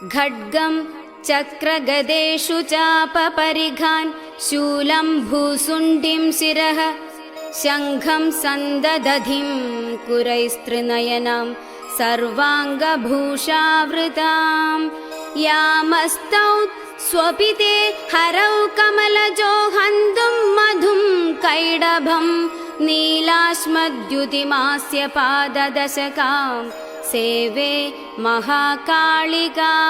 खड्गं चक्रगदेषु चापपरिघान् शूलं भूसुण्डिं शिरः शङ्खं सन्ददधिं कुरैस्त्रिनयनां सर्वाङ्गभूषावृतां यामस्तौ स्वपिते हरौ कमलजो हन्तुं मधुं कैडभं नीलाश्मद्युतिमास्य पाददशकां सेवे महाकालिकाम्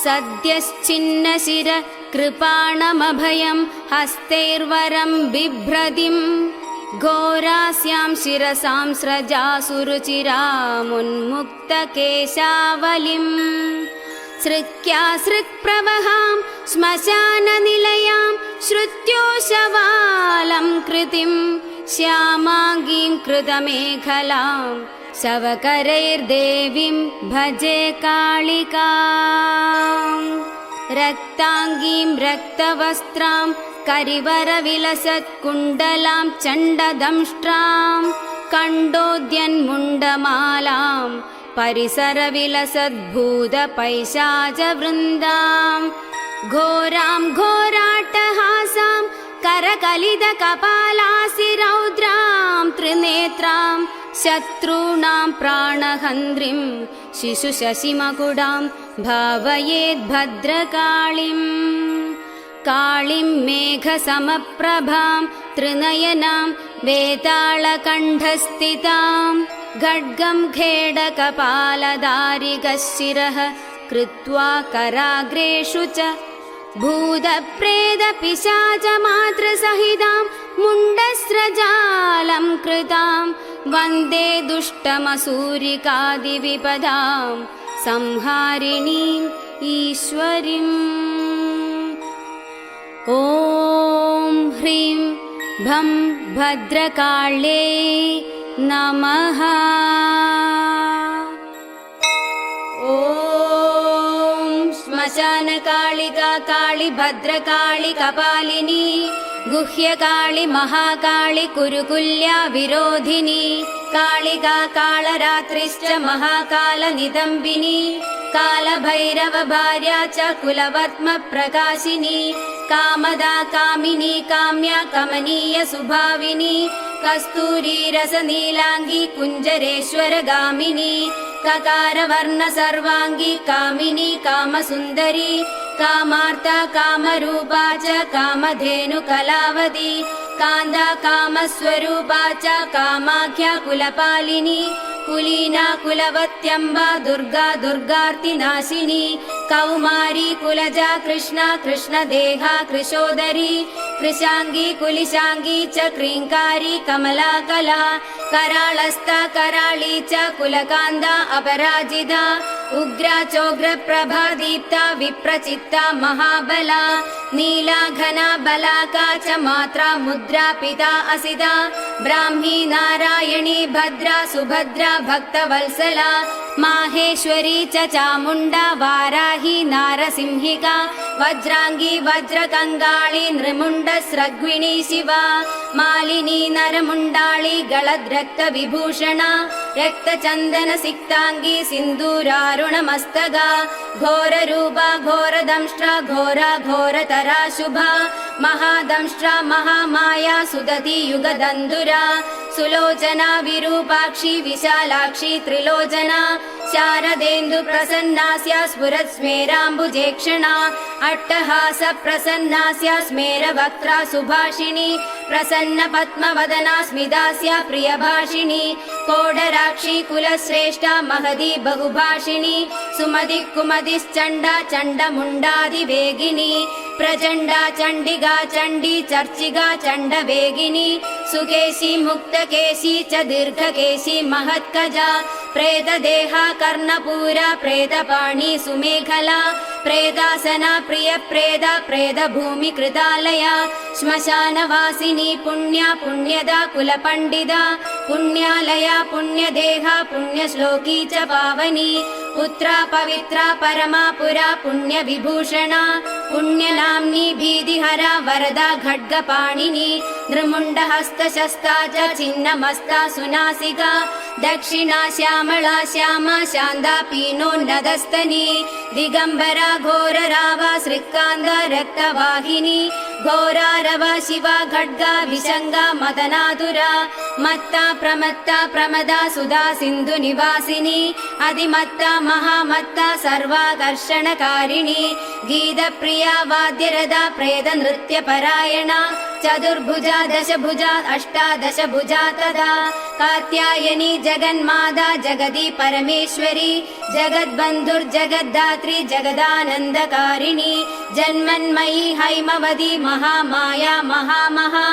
सद्यश्चिन्नशिर कृपाणमभयं हस्तैर्वरं बिभ्रतिं घोरास्यां शिरसां स्रजासुरुचिरामुन्मुक्तकेशावलिं सृक्यासृक्प्रवहां श्मशाननिलयां श्रुत्योशवालं कृतिं श्यामाङ्गीं कृतमेखलां शवकरैर्देवीं भजे कालिकाम् रक्ताङ्गीं रक्तवस्त्रां करिवरविलसत्कुण्डलां चण्डदंष्ट्रां कण्डोद्यन्मुण्डमालां परिसरविलसद्भूतपैशाचवृन्दां घोरां घोराट्टहासां करकलितकपालासिरौद्रां त्रिनेत्रां शत्रूणां प्राणहन्त्रीं शिशुशशिमकुडां भावयेद्भद्रकाळीं काळीं मेघसमप्रभां त्रिनयनां वेतालकण्ठस्थितां खड्गं खेडकपालदारिकशिरः कृत्वा कराग्रेषु च भूतप्रेतपिशाचमातृसहितां मुण्डस्रजालं कृतां वन्दे दुष्टमसूरिकादिविपदां संहारिणीम् ईश्वरीम्। ॐ ह्रीं भं भद्रकाळे नमः। ॐ श्मशानकालिका काळि भद्रकाळि कपालिनी गुह्यकाळि महाकाळि कुरुकुल्या विरोधिनी कालिका कालरात्रिश्च महाकालनिदम्बिनी कालभैरव भार्या च कुलवर्त्म प्रकाशिनी कामदा कामिनी काम्या कमनीय सुभाविनी कस्तूरी रसनीलांगी कुञ्जरेश्वर गामिनी ककारवर्ण सर्वांगी कामिनी कामसुन्दरी कामार्ता कामरूपा च कामधेनु कलावती कान्दा कामस्वरूपा च कामाख्या कुलपालिनी कुलीना कुलवत्यम्बा दुर्गा दुर्गार्तिनाशिनी कौमारी कुलजा कृष्णा कृष्णदेहा कृशोदरी कृशांगी कुलिशांगी च क्रींकारी कमला कला कराळस्था कराळी च कुलकान्दा अपराजिता उग्रा चोग्र प्रभा दीप्ता विप्रचित्ता महाबला नीला घना बलाका च मात्रा मुद्रा पिता असिता ब्राह्मी नारायणी भद्रा सुभद्रा भक्तवत्सला माहेश्वरी च चामुण्डा वाराही नारसिंहिका वज्रांगी वज्रकङ्गाळी नृमुण्डस्रग्विणी शिवा मालिनी नरमुण्डाळी गलद्रक्तविभूषणा रक्तचन्दन सिक्तांगी सिन्दूरारुणमस्तगा घोररूपा घोरदंष्ट्रा घोरा घोरतरा शुभा महादंष्ट्रा महामाया सुदती युगदन्धुरा सुलोचना विरूपाक्षी विशालाक्षी त्रिलोचना शारदेन्दु प्रसन्नास्या स्फुरत् स्मेराम्बुजेक्षणा अट्टहास प्रसन्नास्या स्मेरवक्त्रा सुभाषिणी प्रसन्न पद्मवदना स्मितास्या प्रियभाषिणी कोडराक्षी कुलश्रेष्ठा महदी बहुभाषिणी सुमति कुमतिश्चण्डा चण्डमुण्डादिवेगिनी प्रचण्डा चण्डिका चण्डी चर्चिका चण्डवेगिनी सुकेशी मुक्तकेशी च दीर्घकेशी महत्कजा प्रेतदेहा कर्णपूरा प्रेतपाणी सुमेखला प्रेतासना प्रियप्रेदा प्रेतभूमि कृतालया श्मशानवासिनी पुण्या पुण्यदा कुलपण्डिता पुण्यालया पुण्यदेहा पुण्यश्लोकी च पावनी पुत्रा पवित्रा परमा पुरा पुण्यविभूषणा पुण्यनाम्नी भीतिहरा वरदा खड्गपाणिनी नृमुण्डहस्तशस्ता च छिन्नमस्ता सुनासिका दक्षिणा श्यामला श्यामा शान्ता पीनोन्नतस्तनी दिगम्बरा घोररावा श्रीकान्ता रक्तवाहिनी घोरारवा शिवा खड्गा विशङ्गा मदनातुरा मत्ता प्रमत्ता प्रमदा सुधा सिन्धु निवासिनी अधिमत्ता महामत्ता सर्वाकर्षणकारिणी गीतप्रिया वाद्यरदा प्रेत नृत्यपरायणा चतुर्भुजा दशभुजा अष्टादशभुजा तदा कात्यायनी जगन्माता जगदी परमेश्वरी जगद्बन्धुर्जगद्धात्री जगदानन्दकारिणी जन्मन्मयी हैमवती महामाया महामहा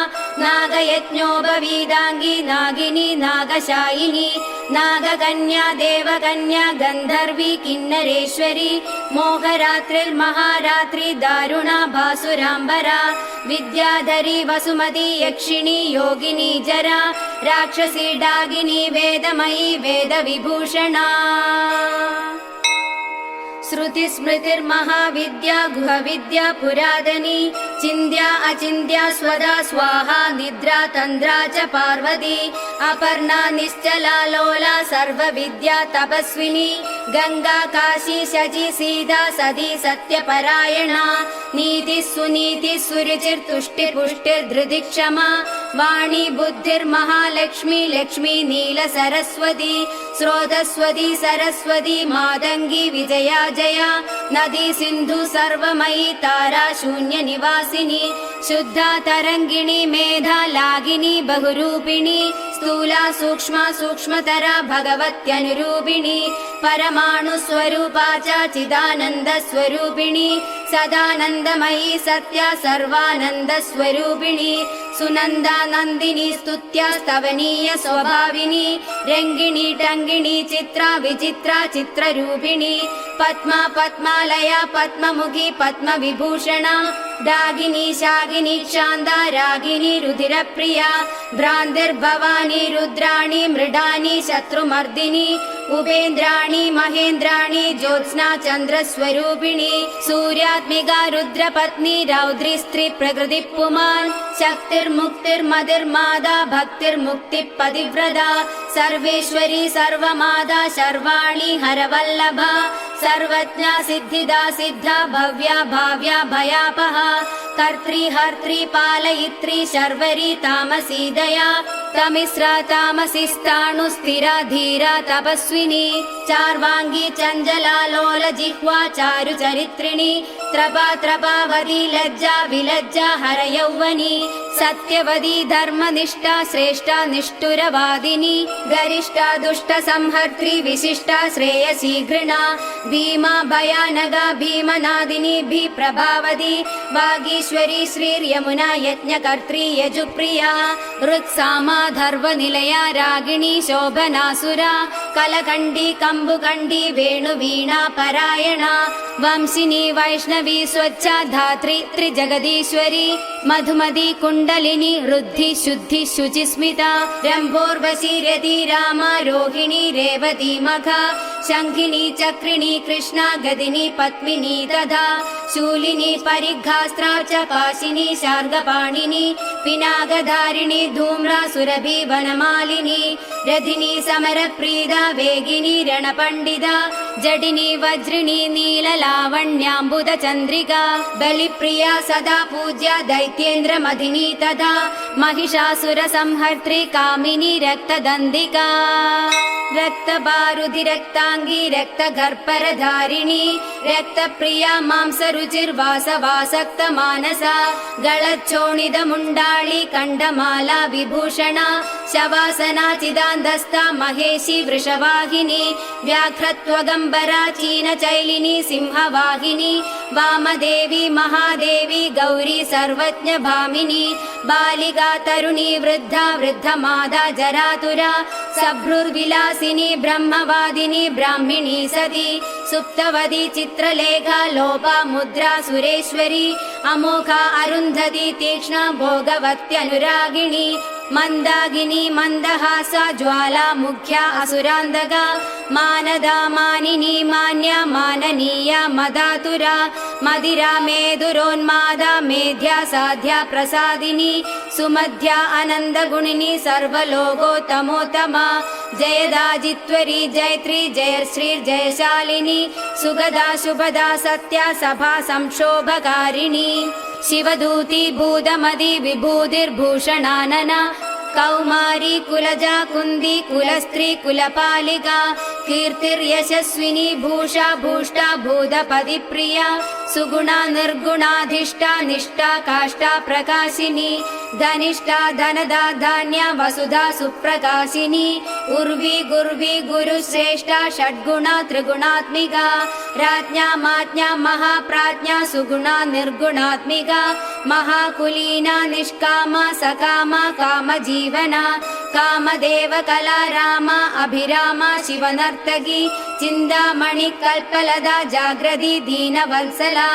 नागयज्ञोपवीदाङ्गी नागिनी नागशायिनी नागकन्या देवकन्या गन्धर्वी किन्नरेश्वरी मोहरात्रिर्महारात्रि दारुणा भासुराम्बरा विद्याधरी वसुमती यक्षिणी योगिनी जरा राक्षसी डागिनी वेदमयी वेदविभूषणा श्रुतिस्मृतिर्महाविद्या गुहविद्या पुरातनी चिन्त्या अचिन्त्या स्वदा स्वाहा निद्रा तन्द्रा च पार्वती अपर्णा निश्चला लोला सर्वविद्या तपस्विनी गंगा काशी शची सीता सती सत्यपरायणा नीति सुनीति सुरुचिर्तुष्टिपुष्टिर्धृति क्षमा वाणी बुद्धिर्महालक्ष्मी लक्ष्मी नील सरस्वती स्रोतस्वती सरस्वती मातंगी विजया जया नदी सिंधु सर्वमयी तारा शून्य निवासिनी शुद्धा तरंगिणी मेधा लागिनी बहुरूपिणी स्थूला सूक्ष्मा सूक्ष्मतरा भगवत्यनुरूपिणी परमाणु स्वरूपा च चिदानंद स्वरूपिणी सदानंदमयी सत्या सर्वानंद स्वरूपिणी सुनंदा नंदिनी स्तुत्या स्तवनीय स्वभाविनी रंगिणी टंगिणी चित्रा विचित्रा चित्ररूपिणी पद्मा पद्मालया पद्ममुखी पद्म विभूषणा डागिनी शागिनी शान्ता रागिनी रुधिरप्रिया भ्रान्तिर्भवानी रुद्राणी मृडानी शत्रुमर्दिनी उपेन्द्राणी महेन्द्राणी ज्योत्स्ना चन्द्रस्वरूपिणी सूर्यात्मिका रुद्रपत्नी रौद्री स्त्री प्रकृति पुमान् शक्तिर्मुक्तिर्मतिर्मादा भक्तिर्मुक्तिपतिव्रता सर्वेश्वरी सर्वमाता सर्वाणि हरवल्लभा सर्वज्ञा सिद्धिदा सिद्धा भव्या भाव्या भयापहा कर्त्री हर्त्री पालयित्री शर्वरी तामसी दया तमिस्रा तामसी स्थाणु स्थिरा धीरा तपस्विनी चार्वांगी चंचला लोल जिह्वा चारु चरित्रिणी त्रपा त्रपावती लज्जा विलज्जा हर यौवनी सत्यवती धर्मनिष्ठा श्रेष्ठा निष्ठुरवादिनी गरिष्ठा दुष्ट संहर्त्री विशिष्टा श्रेयसी घृणा भीमा भयानगा भीमनादिनी भी प्रभावती वागीश्वरी श्रीर्यमुना यज्ञकर्त्री यजुप्रिया ऋक्सामा धर्वनिलया रागिणी शोभनासुरा कलकण्डी कम्बुकण्डी वेणुवीणा परायणा वंशिनी वैष्णवी स्वच्छा धात्री त्रिजगदीश्वरी मधुमती कुण्डलिनी रुद्धि शुद्धि शुचिस्मिता रम्भोर्वशी रति रामा रोहिणी रेवती मखा शङ्खिनी चक्रिणी कृष्णा गदिनी पद्मिनी तथा शूलिनी परिघास्त्रा च पाशिनी शार्गपाणिनी पिनाकधारिणी धूम्रा सुरभि वनमालिनी रथिनी समरप्रीदा वेगिनी रणपण्डिता जटिनी वज्रिणी नीललावण्याम्बुद चन्द्रिका बलिप्रिया सदा पूज्या दैत्येन्द्र मदिनी तथा महिषासुर संहर्त्री कामिनी रक्तदन्दिका रक्तबारुधि रक्तांगी रक्तगर्भरधारिणी रक्तप्रिया मांसरुचिर्वासवासक्त मानसा गलच्छोणिद मुण्डाळी कण्डमाला विभूषणा शवासना चिदान्दस्ता महेशी वृषवाहिनी व्याघ्रत्वगम्बरा चीनचैलिनी सिंहवाहिनी वामदेवी महादेवी गौरी सर्वज्ञ भामिनी बालिका तरुणी वृद्धा वृद्धमादा जरातुरा सभ्रुर्विलासिनी ब्रह्मवादिनी ब्राह्मिणी सती सुप्तवती चित्रलेखा लोपा मुद्रा सुरेश्वरी अमोघा अरुन्धती तीक्ष्णा भोगवत्यनुरागिणी मन्दागिनी मन्दहासा ज्वाला मुख्या असुरान्धगा मानदा मानिनी मान्या माननीया मदातुरा मदिरा मेदुरोन्मादा मेध्या साध्या प्रसादिनी सुमध्या आनन्दगुणिनी सर्वलोकोत्तमोत्तमा जयदा जित्वरी जयत्री जयश्री जयशालिनी सुगदा शुभदा सत्या सभा संक्षोभकारिणी शिवदूती भूतमदी विभूतिर्भूषणानना कौमारी कुलजा कुन्दी कुलस्त्री कुलपालिका कीर्तिर्यशस्विनी भूषा भूष्टा भूतपदी प्रिया सुगुणा निर्गुणाधिष्ठा निष्ठा काष्ठा प्रकाशिनी धनिष्ठा धनदा धान्या वसुधा सुप्रकाशिनी उर्वी गुर्वी गुरुश्रेष्ठा षड्गुणा त्रिगुणात्मिका राज्ञा माज्ञा महाप्राज्ञा सुगुणा निर्गुणात्मिका महाकुलीना निष्कामा सकामा कामजीवना कामदेव कला रामा अभिरामा शिवनर्तकी चिन्तामणि कल्पलदा जागृति दीनवत्सला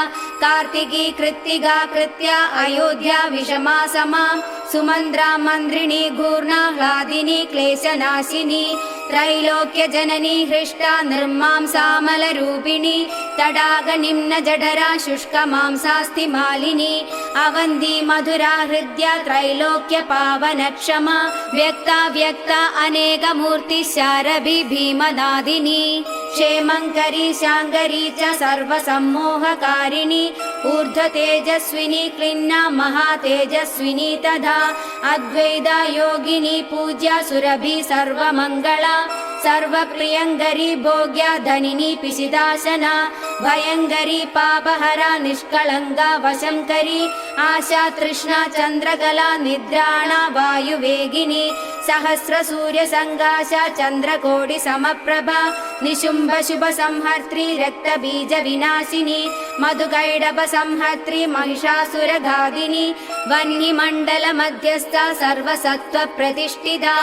कार्तिकी कृत्तिका कृत्या अयोध्या विषमा समा सुमन्द्रा मन्त्रिणी घूर्णाह्लादिनी क्लेशनाशिनी त्रैलोक्य जननी हृष्टा निर्मांसामलरूपिणी तडाग निम्न जठरा शुष्क मांसास्ति मालिनी अवन्दी मधुरा हृद्या त्रैलोक्य पावन क्षमा व्यक्ता व्यक्ता अनेक मूर्ति शारभि भीमनादिनी क्षेमङ्करी शाङ्करी च सर्वसम्मोहकारिणी ऊर्ध्व तेजस्विनी क्लिन्ना महातेजस्विनी तथा अद्वैता योगिनी पूज्या सुरभि सर्वमङ्गला सर्वप्रियङ्करी भोग्या धनिनी पिशिदासना भयङ्करी पापहरा निष्कळङ्का वशङ्करी आशा तृष्णा चन्द्रकला निद्राणा वायुवेगिनी सहस्र सूर्य संगाशा चन्द्रकोटि समप्रभा निशुम्भ शुभ संहर्त्री रक्त बीज विनाशिनी मधुकैडभ संहर्त्री महिषासुर घादिनी वह्निमण्डल मध्यस्था सर्वसत्त्व प्रतिष्ठिता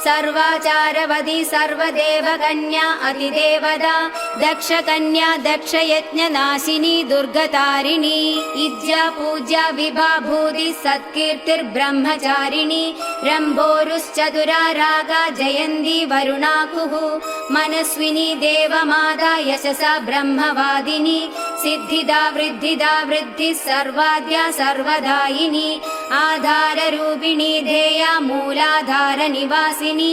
सर्वाचारवदी सर्वदेव कन्या अतिदेवता दक्ष कन्या दक्ष यज्ञ नाशिनी दुर्गतारिणी इज्जा पूज्या विभाभूति सत्कीर्तिर्ब्रह्मचारिणी रम्भोरुश्चतुरा रागा जयन्ती वरुणाकुः मनस्विनी देवमाता यशसा ब्रह्मवादिनी सिद्धिदा वृद्धिदा वृद्धिः सर्वाद्या सर्वदायिनी आधाररूपिणी ध्येया मूलाधार निवासिनी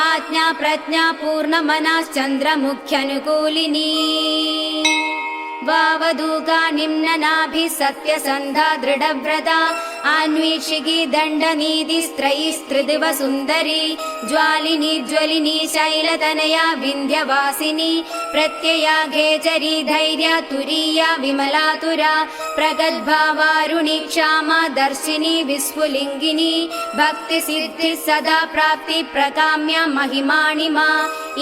आज्ञा प्रज्ञा पूर्णमनश्चन्द्रमुख्यनुकूलिनी वावधूका निम्ननाभिः सत्यसन्धा दृढव्रता अन्वीक्षिकी दण्डनीतिस्त्रयीस्त्रिदिव सुन्दरी ज्वालिनी ज्वलिनी शैलतनया विन्ध्यवासिनी प्रत्यया घेचरी धैर्या तुरीया विमलातुरा प्रगल्भा वारुणी क्षामा दर्शिनी विस्फुलिङ्गिनी भक्तिसिद्धिः सदा प्राप्ति प्रकाम्या महिमाणिमा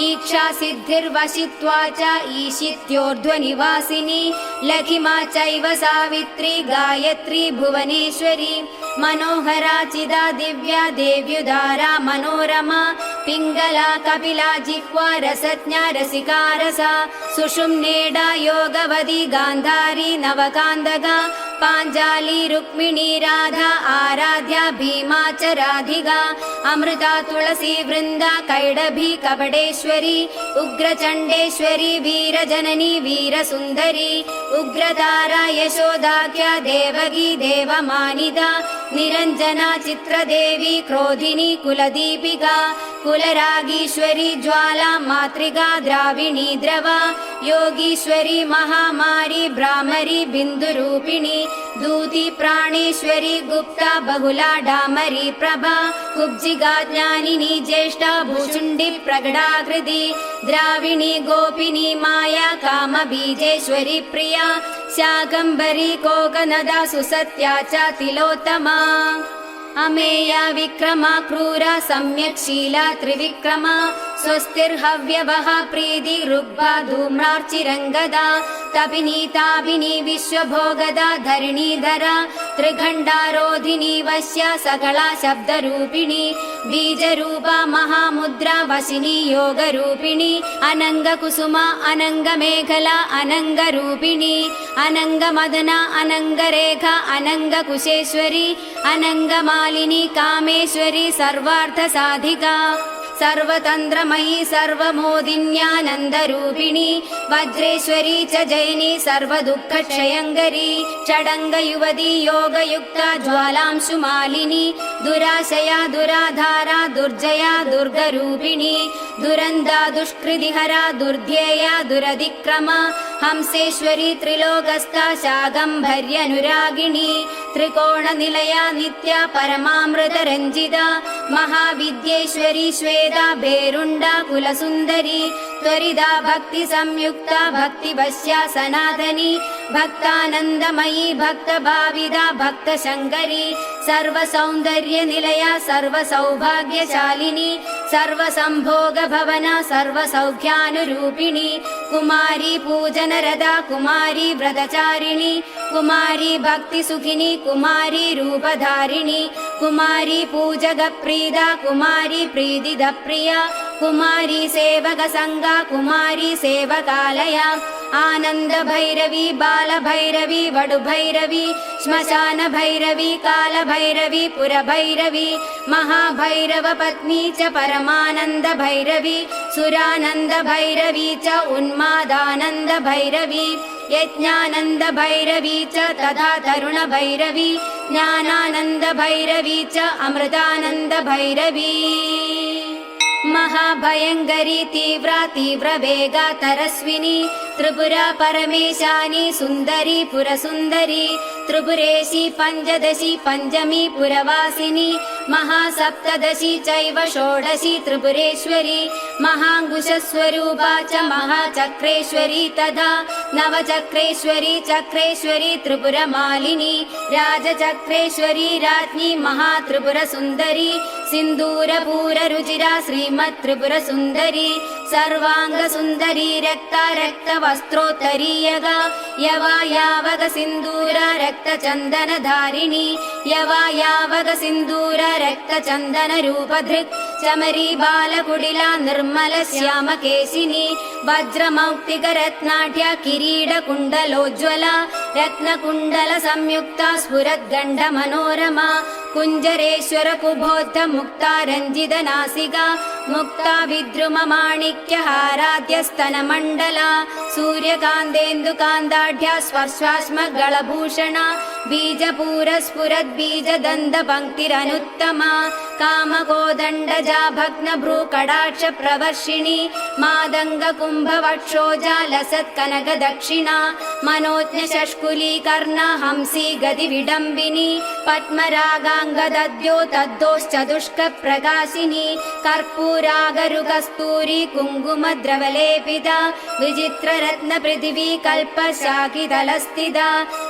ईक्षा सिद्धिर्वशित्वा च ईशित्योर्ध्वनिवासिनी लघिमा चैव सावित्री गायत्री भुवनेश्वरी मनोहरा चिदा दिव्या देव्युदारा मनोरमा पिङ्गला कपिला जिह्वा रसज्ञा रसिकारसा सुषुम्नेडा योगवदी गान्धारी नवकान्दगा पाञ्चाली रुक्मिणी राधा आराध्या भीमा च राधिका अमृता तुलसी वृन्दा कैडभी कपडेश्वरी उग्रचण्डेश्वरी वीरजननी वीरसुन्दरी उग्रतारा यशोदाख्या देवगी देवमानिता निरञ्जना चित्रदेवी क्रोधिनी कुलदीपिका कुलरागीश्वरी ज्वाला मातृका द्राविणी द्रवा योगीश्वरी महामारी भ्रामरी बिन्दुरूपिणी दूती प्राणेश्वरी गुप्ता बहुला डामरी प्रभा कुब्जिगा ज्ञानिनी ज्येष्ठा भूचुण्डी प्रगडाकृति द्राविणी गोपिनी माया कामबीजेश्वरी प्रिया शाकम्भरी कोकनदा सुसत्या च तिलोत्तमा अमेया विक्रमा क्रूरा सम्यक्शीला त्रिविक्रमा स्वस्तिर्हव्यवः प्रीति रुग्भा धूम्रार्चिरङ्गदा तपिनीताभिनी विश्वभोगदा धरणीधरा त्रिखण्डारोधिनी वश्या सकला शब्दरूपिणी बीजरूपा महामुद्रा वशिनी योगरूपिणी अनङ्गकुसुमा अनङ्गमेखला अनङ्गरूपिणी अनङ्गमदना अनङ्गरेखा अनङ्गकुशेश्वरी अनङ्गमालिनी कामेश्वरी सर्वार्थसाधिका सर्वतन्त्रमयी सर्वमोदिन्यानन्दरूपिणी वज्रेश्वरी च जैनी सर्वदुःखक्षयङ्करी षडङ्गयुवती योगयुक्ता ज्वालांशुमालिनी दुराशया दुराधारा दुर्जया दुर्गरूपिणी दुरन्दा दुष्कृतिहरा दुर्ध्येया दुरधिक्रमा हंसेश्वरी त्रिलोकस्था शाकम्भर्यनुरागिणी त्रिकोणनिलया नित्या परमामृतरञ्जिता महाविद्येश्वरी श्वेता भेरुण्डा कुलसुन्दरी त्वरिदा भक्तिसंयुक्ता भक्तिवश्या सनातनी भक्तानन्दमयी भक्तभाविदा भक्तशङ्करी सर्वसौन्दर्यनिलया सर्वसौभाग्यशालिनी सर्वसम्भोगभवना सर्वसौख्यानुरूपिणी कुमारी पूजनरदा कुमारी व्रतचारिणी कुमारी भक्तिसुखिनी कुमारी रूपधारिणी कुमारी पूजगप्रीदा कुमारी प्रीतिदप्रिया कुमारी सेवकसङ्गा कुमारी सेवकालया आनन्दभैरवी बालभैरवी वडुभैरवी श्मशानभैरवी कालभैरवी पुरभैरवी महाभैरवपत्नी च परमानन्दभैरवी सुरानन्दभैरवी च उन्मादानन्दभैरवी यज्ञानन्दभैरवी च तथा तरुणभैरवी ज्ञानानन्दभैरवी च अमृतानन्दभैरवी महाभयङ्करी तीव्रा तीव्रवेगा तरस्विनी त्रिपुरा परमेशानी सुन्दरी पुरसुन्दरी त्रिपुरेशी पञ्चदशी पञ्चमी पुरवासिनी महासप्तदशी चैव षोडशी त्रिपुरेश्वरी महाङ्कुशस्वरूपा च महाचक्रेश्वरी तथा नवचक्रेश्वरी चक्रेश्वरी त्रिपुरमालिनी राजचक्रेश्वरी राज्ञी महात्रिपुरसुन्दरी सिन्दूरपूररुचिरा श्रीमत्त्रिपुरसुन्दरी सर्वाङ्गसुन्दरी रक्ता रक्तवस्त्रोत्तरीयगा यवायावग सिन्दूरा रक्तचन्दनधारिणी यवायावग सिन्दूरा रक्तचन्दनरूपधृक् चमरी बालकुडिला निर्मलश्यामकेशिनी वज्रमौक्तिकरत्नाढ्या किरीटकुण्डलोज्ज्वला रत्नकुण्डलसंयुक्ता स्फुरद्गण्डमनोरमा कुञ्जरेश्वर कुबोद्ध मुक्ता रञ्जितनासिका मुक्ता विद्रुममाणिक्यहाराद्यस्तनमण्डला सूर्यकान्तेन्दुकान्ताढ्या स्पर्शाश्मगलभूषणा बीजपूरस्फुरद्बीजदन्तपङ्क्तिरनुत्तमा कामकोदण्डजा भग्नभ्रूकटाक्षप्रवर्षिणी मादङ्गकुम्भवक्षोजा लसत्कनकदक्षिणा मनोज्ञशष्कुलीकर्णा हंसी गतिविडम्बिनी पद्मरागाङ्गदद्यो तद्दोश्चतुष्कप्रकाशिनी कर्पूरागरुकस्तूरी कुङ्कुमद्रवलेपिता विचित्ररत्नपृथिवी कल्पशाकितलस्थिता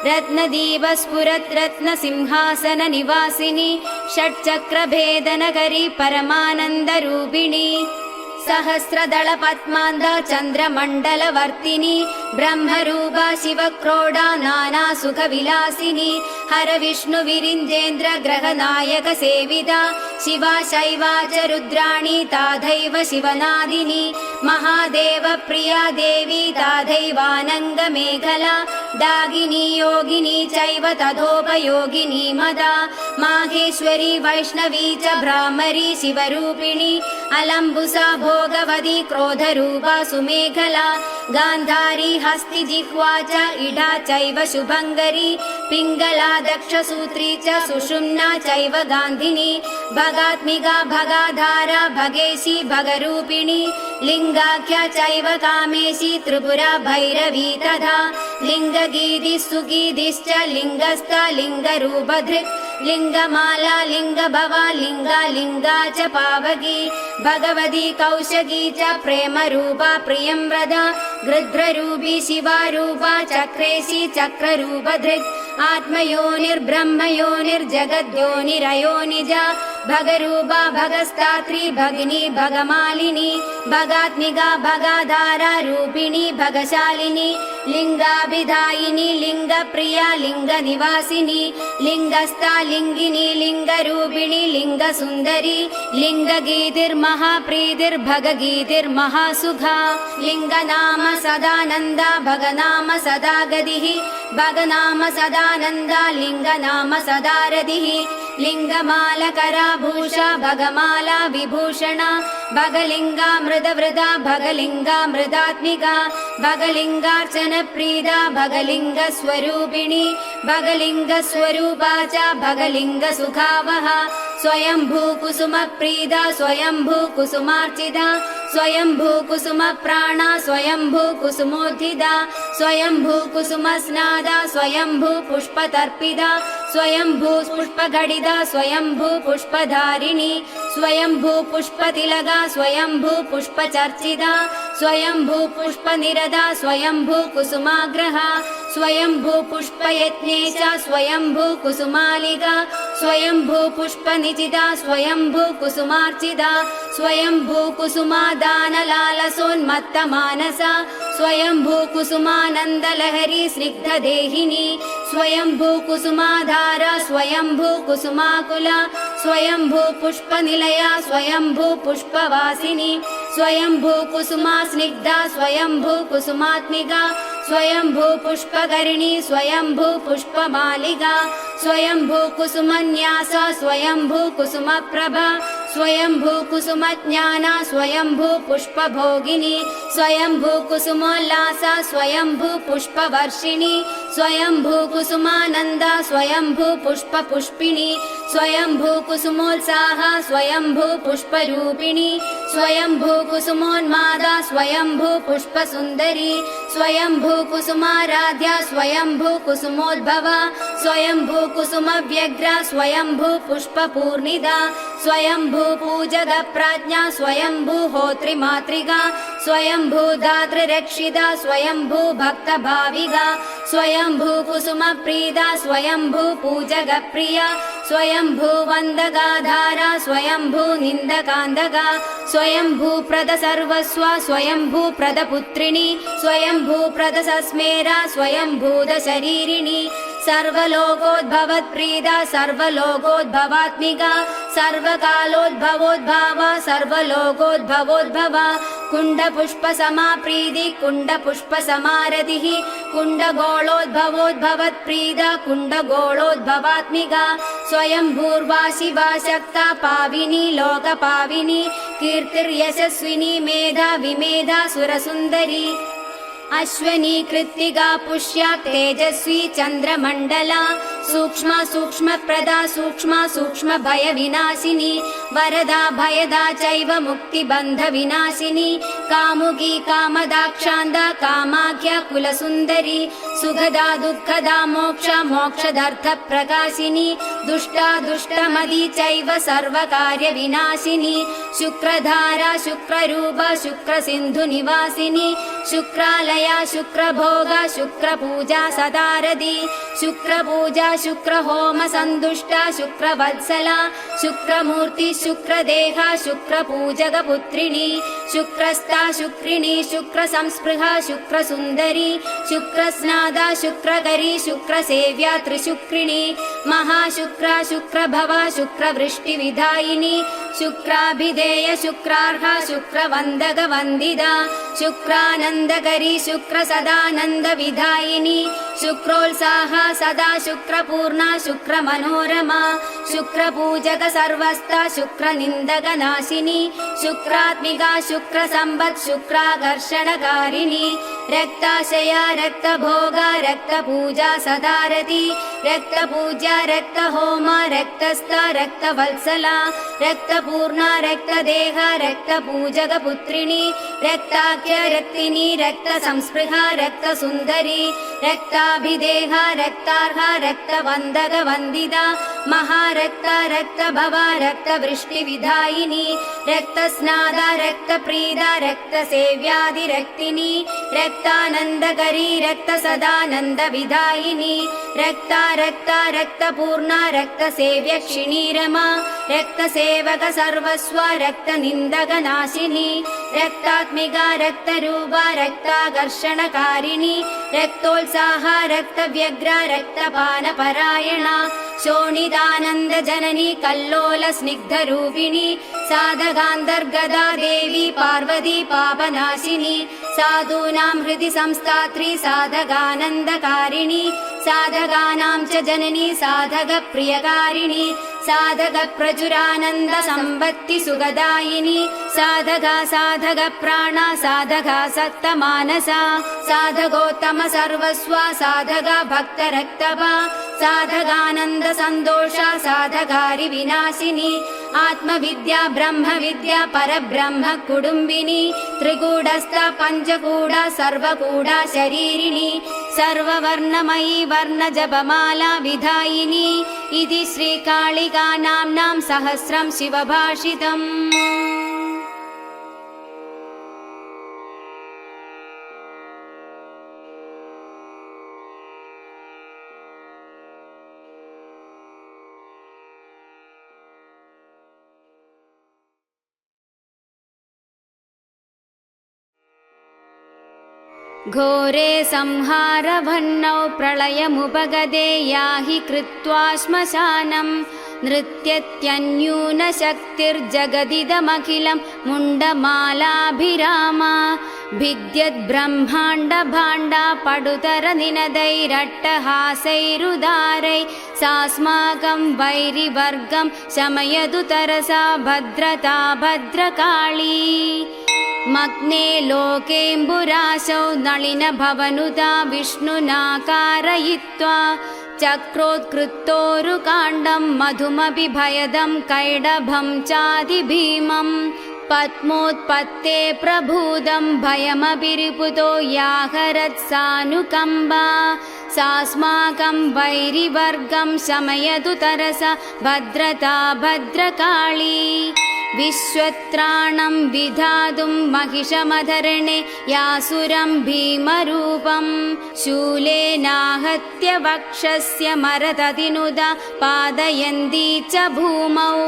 रत्नदीपस्फुरत् रत्नसिंहासननिवासिनी षट्चक्रभेदनकरी परमानन्दरूपिणी सहस्रदलपद्मान्दा चन्द्रमण्डलवर्तिनी ब्रह्मरूपा शिवक्रोडा नानासुखविलासिनी हरविष्णुविरिञ्जेन्द्र ग्रहनायकसेविता शिवा शैवा च रुद्राणी ताथैव शिवनादिनी महादेवप्रिया देवी ताथैवानङ्गमेखला दागिनी योगिनी चैव तथोपयोगिनी मदा माहेश्वरी वैष्णवी च भ्रामरी शिवरूपिणी अलम्बुसा भोगवती क्रोधरूपा सुमेखला गान्धारी हस्तिजिह्वा च इडा चैव शुभङ्करी पिङ्गला दक्षसूत्री च सुषुम्ना चैव गान्धिनी भगात्मिका भगाधारा भगेशी भगरूपिणी लिङ्गाख्या चैव कामेशी त्रिपुरा भैरवी तथा लिङ्गगीतिः सुगीतिश्च लिङ्गस्था लिङ्गरूपधृक् लिङ्गमाला लिङ्गभवा लिङ्गा लिङ्गा च पावकी भगवती कौशकी च प्रेमरूपा प्रियंव्रता गृध्ररूपी शिवारूपा चक्रेशी चक्ररूपधृक् आत्मयोनिर्ब्रह्मयोनिर्जगद्योनिरयोनिजा भगरूपा भगस्तात्री भगिनी भगमालिनी भगात्मिका भगाधारा रूपिणी भगशालिनी लिङ्गाभिधायिनी लिङ्गप्रिया लिङ्गनिवासिनी लिङ्गस्था लिङ्गिनी लिङ्गरूपिणी लिङ्गसुन्दरी लिङ्गगीतिर्महाप्रीतिर्भगगीतिर्महासुखा लिङ्गनाम सदानन्दा भगनाम सदा गतिः भगनाम सदानन्दा लिङ्गनाम सदा रतिः लिङ्गमालकराभूषा भगमाला विभूषणा भगलिङ्गामृतवृदा भगलिङ्गामृतात्मिका भगलिङ्गार्चनप्रीदा भगलिङ्गस्वरूपिणी भगलिङ्गस्वरूपा च भगलिङ्गसुखावहा स्वयंभूकुसुमप्रीदा स्वयंभूकुसुमार्चिता स्वयंभूकुसुमप्राणा स्वयंभूकुसुमोद्धिता स्वयंभूकुसुमस्नादा स्वयंभूपुष्पतर्पिता स्वयंभूपुष्पघटिता स्वयंभूपुष्पधारिणी स्वयंभूपुष्पतिलका स्वयंभूपुष्पचर्चिता स्वयंभूपुष्पनिरता स्वयंभूकुसुमाग्रहा स्वयंभूपुष्पयज्ञेशा स्वयंभूकुसुमालिका स्वयंभूपुष्पनिचिता स्वयंभूकुसुमार्चिता स्वयंभूकुसुमादानलालसोन्मत्तमानसा स्वयंभूकुसुमानन्दलहरी स्निग्धदेहिनी स्वयंभूकुसुमाधारा स्वयंभूकुसुमाकुला स्वयंभूपुष्पनिलया स्वयंभूपुष्पवासिनी स्वयंभूकुसुमा स्निग्धा स्वयंभूकुसुमात्मिका स्वयंभूपुष्पकर्णी स्वयंभूपुष्पमालिका स्वयंभूकुसुमन्यासा स्वयंभूकुसुमप्रभा स्वयंभूकुसुमज्ञाना स्वयंभूपुष्पभोगिनी स्वयंभूकुसुमोल्लासा स्वयंभूपुष्पवर्षिणी स्वयंभूकुसुमानन्दा स्वयंभूपुष्पपुष्पिणी स्वयंभूकुसुमोत्साहा स्वयंभूपुष्परूपिणी स्वयंभूकुसुमोन्मादा स्वयंभूपुष्पसुन्दरी स्वयंभूकुसुमाराध्या स्वयंभूकुसुमोद्भवा स्वयंभूकुसुमव्यग्रा स्वयंभूपुष्पपूर्णिदा स्वयंभूपूजगप्रज्ञा स्वयंभूहोत्रिमातृका स्वयंभूधातृरक्षिता स्वयंभूभक्तभाविका स्वयंभूकुसुमप्रीदा स्वयंभूपूजगप्रिया स्वयंभूवन्दगाधारा स्वयंभूनिन्दकान्दका स्वयंभूप्रदसर्वस्वा स्वयंभूप्रदपुत्रिणी स्वयंभूप्रदसस्मेरा स्वयंभूतशरीरिणी सर्वलोकोद्भवत्प्रीदा सर्वलोकोद्भवात्मिका सर्वकालोद्भवोद्भावा सर्वलोकोद्भवोद्भवा कुण्डपुष्पसमाप्रीति कुण्डपुष्पसमारतिः कुण्डगोळोद्भवोद्भवत्प्रीदा कुण्डगोळोद्भवात्मिका स्वयंभूर्वा शिवा शक्ता पाविनी लोकपाविनी कीर्तिर्यशस्विनी मेधा विमेधा सुरसुन्दरी अश्वनी कृत्तिका पुष्या तेजस्वी चंद्रमंडला सूक्ष्म सूक्ष्म प्रदा सूक्ष्म सूक्ष्म भय विनाशिनी वरदा भयदा चैव मुक्तिबंध विनाशिनी कामुकी कामदाक्षान्दा कामाख्या कुलसुन्दरी सुखदा दुःखदा मोक्ष मोक्षदर्थ प्रकाशिनी दुष्टा दुष्टमदी चैव सर्वकार्य विनाशिनी शुक्रधारा शुक्ररूपा शुक्रसिन्धु निवासिनी शुक्रालया शुक्रभोगा शुक्रपूजा सदारदी शुक्रपूजा शुक्रहोम सन्दुष्टा शुक्रवत्सला शुक्रमूर्ति शुक्रदेहा शुक्रपूजकपुत्रिणी शुक्रस्ता शुक्रिणी शुक्रसंस्पृहा शुक्रसुन्दरी शुक्रस्नादा शुक्रकरी शुक्रसेव्या त्रिशुक्रिणी महाशुक्रा शुक्रभवा शुक्रवृष्टिविधायिनी शुक्राभिधेय शुक्रार्हा शुक्रवन्दकवन्दिता शुक्रानन्दकरी शुक्रसदानन्दविधायिनी शुक्रोत्साहा सदा शुक्रपूर्णा शुक्रमनोरमा शुक्रपूजक सर्वस्ता शुक्रनिन्दकनाशिनी शुक्रात्मिका शुक्रसम्पत् शुक्राकर्षणकारिणी रक्ताशया रक्तभोगा रक्तपूजा सदारती रक्तपूजा रक्तहोमा रक्तस्था रक्तवत्सला रक्तपूर्णा रक्तदेहा रक्तपूजकपुत्रिणी रक्ताख्या रक्तिनी रक्तसंस्पृहा रक्तसुन्दरी रक्ताभिदेहा रक्तार्हा रक्तवन्दकवन्दिता महारक्ता रक्तभवा रक्तवृष्टिविधायिनी रक्तस्नादा रक्तप्रीदा रक्तसेव्यादिरक्तिनी रक्तानन्दकरी रक्तसदानन्दविधायिनी रक्ता रक्ता रक्तपूर्णा रक्तसेव्यक्षिणी रमा रक्तसेवक सर्वस्व रक्तनिन्दकनाशिनी रक्तात्मिका रक्तरूपा रक्ताकर्षणकारिणी रक्तोत्साहा रक्तव्यग्रा रक्तपानपरायणा शोणितानन्दजननी कल्लोलस्निग्धरूपिणी साधकान्तर्गता देवी पार्वती पापनाशिनी साधूनां हृदि संस्थात्री साधकानन्दकारिणी साधकानां च जननी साधकप्रियकारिणी साधक प्रचुरानन्द सम्पत्ति सुखदायिनी साधका साधक प्राणा साधका सत्तमानसा साधकोत्तम सर्वस्वा साधका भक्तरक्तपा साधकानन्द सन्तोषा साधकारि विनाशिनी आत्मविद्या ब्रह्मविद्या परब्रह्म कुटुम्बिनी त्रिकूटस्थ पञ्चकूटा सर्वकूटा शरीरिणी सर्ववर्णमयी वर्णजपमाला विधायिनी इति श्रीकालिका नाम्नां सहस्रं शिवभाषितम्। घोरे संहारभन्नौ प्रलयमुपगदे याहि कृत्वा श्मशानं नृत्यत्यन्यूनशक्तिर्जगदिदमखिलं मुण्डमालाभिरामा भिद्यद्ब्रह्माण्डभाण्डा पडुतरनिनदैरट्टहासैरुदारै सास्माकं वैरिवर्गं शमयतु तरसा भद्रता भद्रकाली मग्ने लोकेऽम्बुराशौ नलिनभवनुता विष्णुना कारयित्वा चक्रोत्कृत्तोरुकाण्डं मधुमपि भयदं कैडभं चादिभीमं पद्मोत्पत्ते प्रभूतं भयमपि रिपुतो याहरत्सानुकम्बा सास्माकं वैरिवर्गं शमयतु तरसा भद्रता भद्रकाली विश्वत्राणं विधातुं महिषमधरणे यासुरं भीमरूपं शूलेनाहत्य वक्षस्य मरदतिनुदा पादयन्ती च भूमौ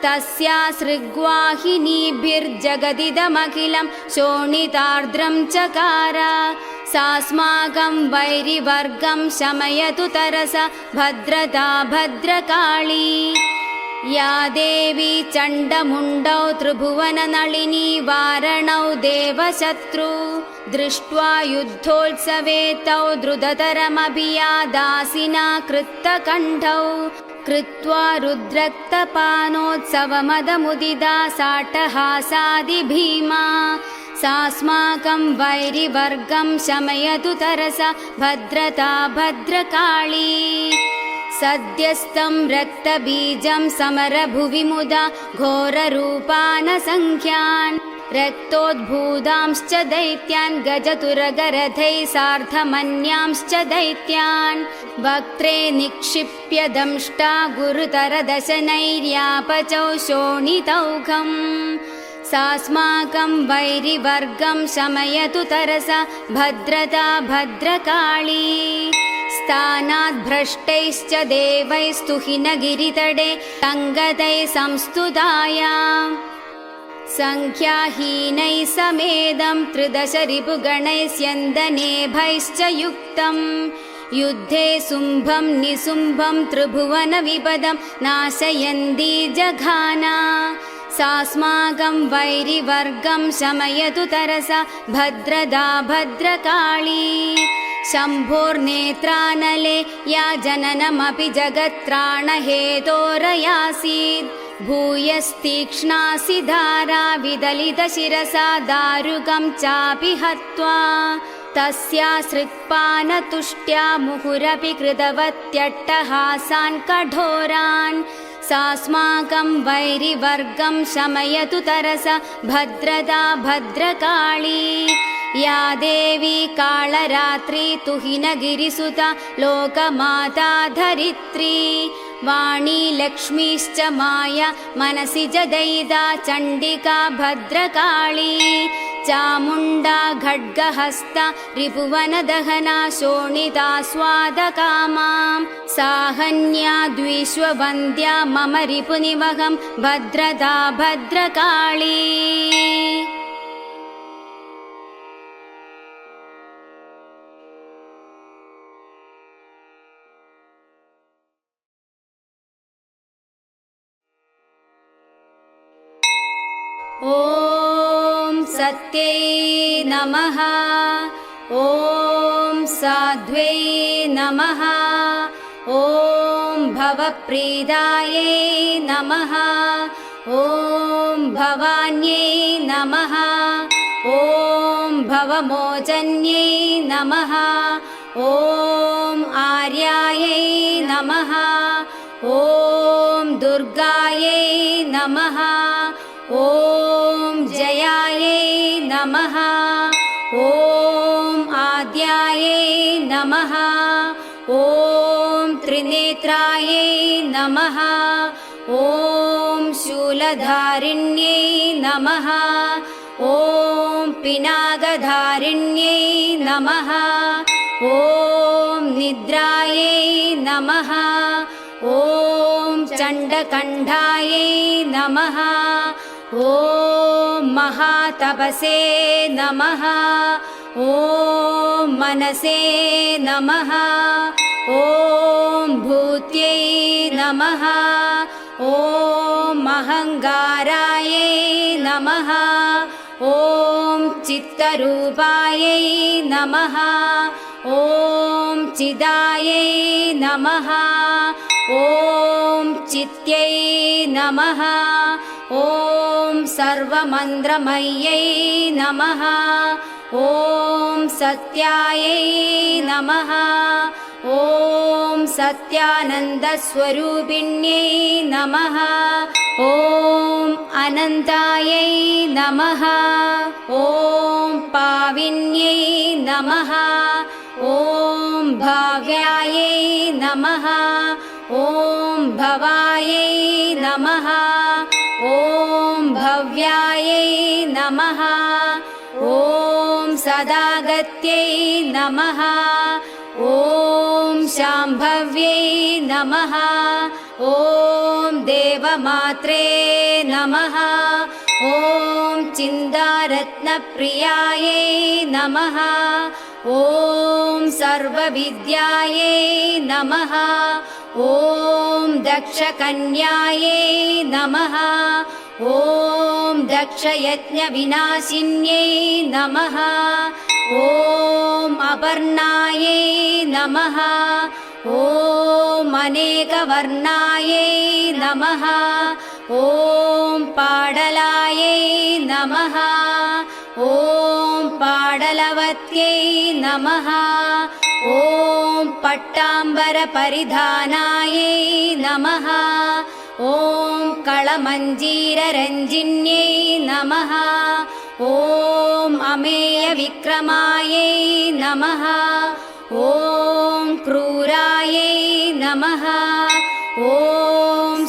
तस्या सृग्वाहिनीभिर्जगदिदमखिलं शोणितार्द्रं चकार सास्माकं वैरिवर्गं शमयतु तरसा भद्रता भद्रकाली या देवी चण्डमुण्डौ त्रिभुवननलिनी वारणौ देवशत्रु दृष्ट्वा युद्धोत्सवे तौ द्रुततरमभियादासिना कृत्तकण्ठौ कृत्वा रुद्रक्तपानोत्सवमदमुदिदा साटहासादिभीमा सास्माकं वैरिवर्गं शमयतु तरसा भद्रता भद्रकाली सद्यस्तं रक्तबीजं समरभुवि मुदा घोररूपानसङ्ख्यान् रक्तोद्भूतांश्च दैत्यान् गजतुरगरथैः सार्धमन्यांश्च दैत्यान् वक्त्रे निक्षिप्य दंष्टा गुरुतरदशनैर्यापचौ शोणितौघम् सास्माकं वैरिवर्गं शमयतु तरसा भद्रता भद्रकाली स्थानाद्भ्रष्टैश्च देवैस्तुहिनगिरितटे सङ्गतैः संस्तुताया सङ्ख्याहीनैः समेदं त्रिदश रिपुगणैः स्यन्दनेभैश्च युक्तं युद्धे शुम्भं निशुम्भं त्रिभुवनविपदं नाशयन्ती जघाना सास्माकं वैरिवर्गं शमयतु तरसा भद्रता भद्रकाली शम्भोर्नेत्रानले या जननमपि जगत्त्राणहेतोरयासीत् भूयस्तीक्ष्णासि धारा विदलितशिरसा दारुकं चापि हत्वा तस्या सृक्पानतुष्ट्या मुहुरपि कृतवत्यट्टहासान् कठोरान् सास्माकं वैरिवर्गं शमयतु तरसा भद्रता भद्रकाली या देवी कालरात्रि तुहिनगिरिसुता लोकमाता धरित्री वाणी लक्ष्मीश्च माया मनसि च दयिता चण्डिका भद्रकाली चामुण्डा खड्गहस्ता रिपुवनदहना शोणिता स्वादकामां साहन्या द्विश्ववन्द्या मम रिपुनिवहं भद्रता भद्रकाली ॐ सत्यै नमः ॐ साध्वै नमः ॐ भवप्रीदायै नमः ॐ भवान्यै नमः ॐ भवमोचन्यै नमः ॐ आर्यायै नमः ॐ दुर्गायै नमः ॐ जयायै नमः ॐ आद्यायै नमः ॐ त्रिनेत्रायै नमः ॐ शूलधारिण्यै नमः ॐ पिनाकधारिण्यै नमः ॐ निद्रायै नमः ॐ चण्डकण्ठायै नमः ॐ महातपसे नमः ॐ मनसे नमः ॐ भूत्यै नमः ॐ अहङ्कारायै नमः ॐ चित्तरूपायै नमः ॐ चिदायै नमः ॐ चित्यै नमः ॐ सर्वमन्त्रमय्यै नमः ॐ सत्यायै नमः ॐ सत्यानन्दस्वरूपिण्यै नमः ॐ अनन्तायै नमः ॐ पाविन्यै नमः ॐ भाव्यायै नमः ॐ भवायै नमः ॐ भव्यायै नमः ॐ सदागत्यै नमः ॐ शाम्भव्यै नमः ॐ देवमात्रे नमः ॐ चिन्तारत्नप्रियायै नमः ॐ सर्वविद्यायै नमः ॐ दक्षकन्यायै नमः ॐ दक्षयज्ञविनाशिन्यै नमः ॐ अपर्णायै नमः ॐ अनेकवर्णायै नमः ॐ पाडलायै नमः ॐ पाडलवत्यै नमः ॐ पट्टाम्बरपरिधानायै नमः ॐ कळमञ्जीररञ्जिन्यै नमः ॐ अमेयविक्रमायै नमः ॐ क्रूरायै नमः ॐ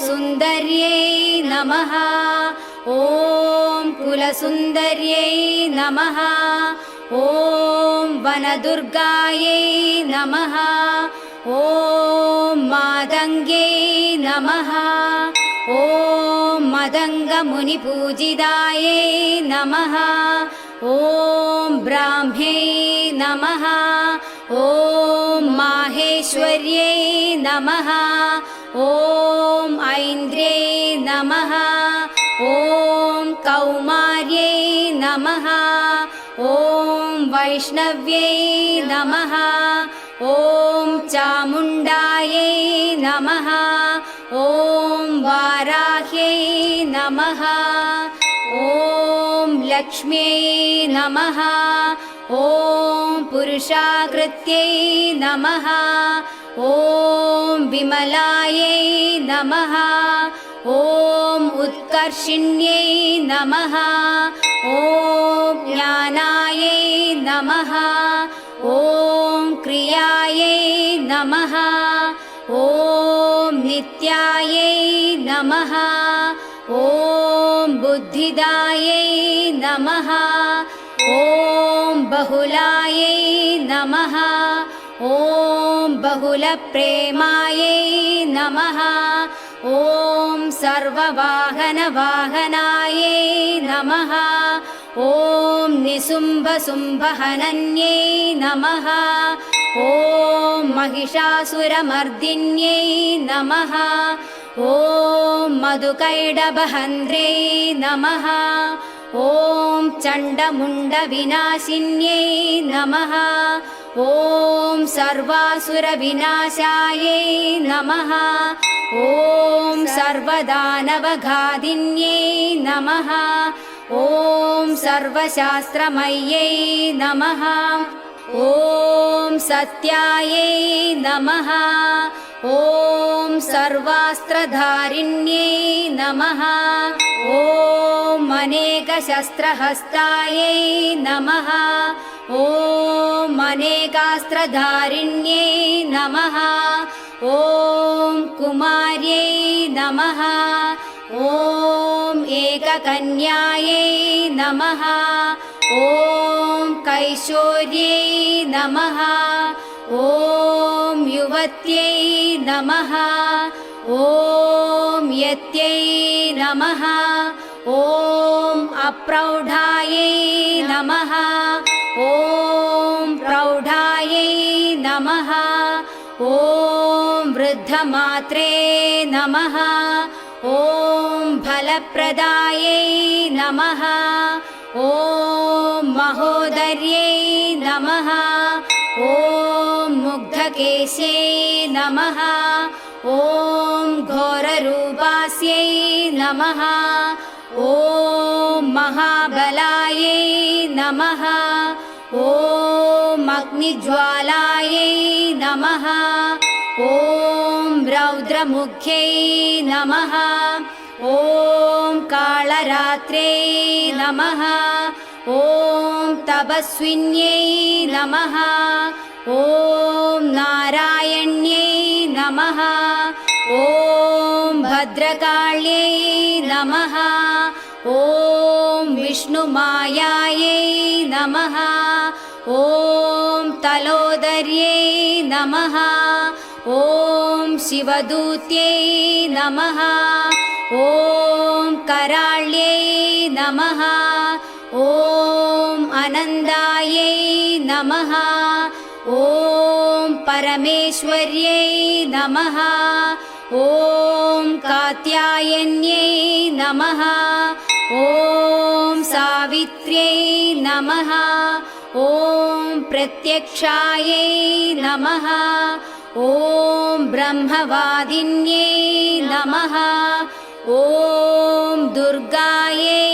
सुन्दर्यै नमः ॐ कुलसुन्दर्यै नमः ॐ वनदुर्गायै नमः ॐ मातङ्ग्यै नमः ॐ मदङ्गमुनिपूजितायै नमः ॐ ब्राह्म्यै नमः ॐ माहेश्वर्यै नमः ॐ ऐन्द्र्यै नमः ॐ कौमार्यै नमः ॐ वैष्णव्यै नमः ॐ चामुण्डायै नमः ॐ वाराह्यै नमः ॐ लक्ष्म्यै नमः ॐ पुरुषाकृत्यै नमः ॐ विमलायै नमः ॐ उत्कर्षिण्यै नमः ॐ ज्ञानायै नमः ॐ क्रियायै नमः ॐ नित्यायै नमः ॐ बुद्धिदायै नमः ॐ बहुलायै नमः ॐ बहुलप्रेमायै नमः ॐ सर्ववाहनवाहनायै नमः ॐ निशुम्भशुम्भहनन्यै नमः ॐ महिषासुरमर्दिन्यै नमः ॐ मधुकैडभहन्द्रै नमः ॐ चण्डमुण्डविनाशिन्यै नमः ॐ सर्वासुरविनाशायै नमः ॐ सर्वदानवघादिन्यै नमः ॐ सर्वशास्त्रमय्यै नमः ॐ सत्यायै नमः ॐ सर्वास्त्रधारिण्यै नमः ॐ अनेकशस्त्रहस्तायै नमः ॐ अनेकास्त्रधारिण्यै नमः ॐ कुमार्यै नमः ॐ एककन्यायै नमः ॐ कैशोर्यै नमः ॐ युवत्यै नमः ॐ यत्यै नमः ॐ अप्रौढायै नमः ॐ प्रौढायै नमः ॐ वृद्धमात्रे नमः ॐ फलप्रदायै नमः ॐ महोदर्यै नमः ॐ मुग्धकेशे नमः ॐ घोररूपास्यै नमः ॐ महाबलायै नमः ॐ अग्निज्वालायै नमः ॐ रौद्रमुख्यै नमः ॐ कालरात्र्यै नमः ॐ तपस्विन्यै नमः ॐ नारायण्यै नमः ॐ भद्रकाल्यै नमः ॐ विष्णुमायायै नमः ॐ तलोदर्यै नमः ॐ शिवदूत्यै नमः ॐ कराळ्यै नमः ॐ अनन्दायै नमः ॐ परमेश्वर्यै नमः ॐ कात्यायन्यै नमः ॐ सावित्र्यै नमः ॐ प्रत्यक्षायै नमः ॐ ब्रह्मवादिन्यै नमः ॐ दुर्गायै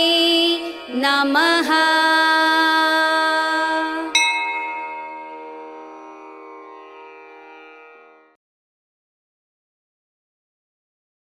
नमः।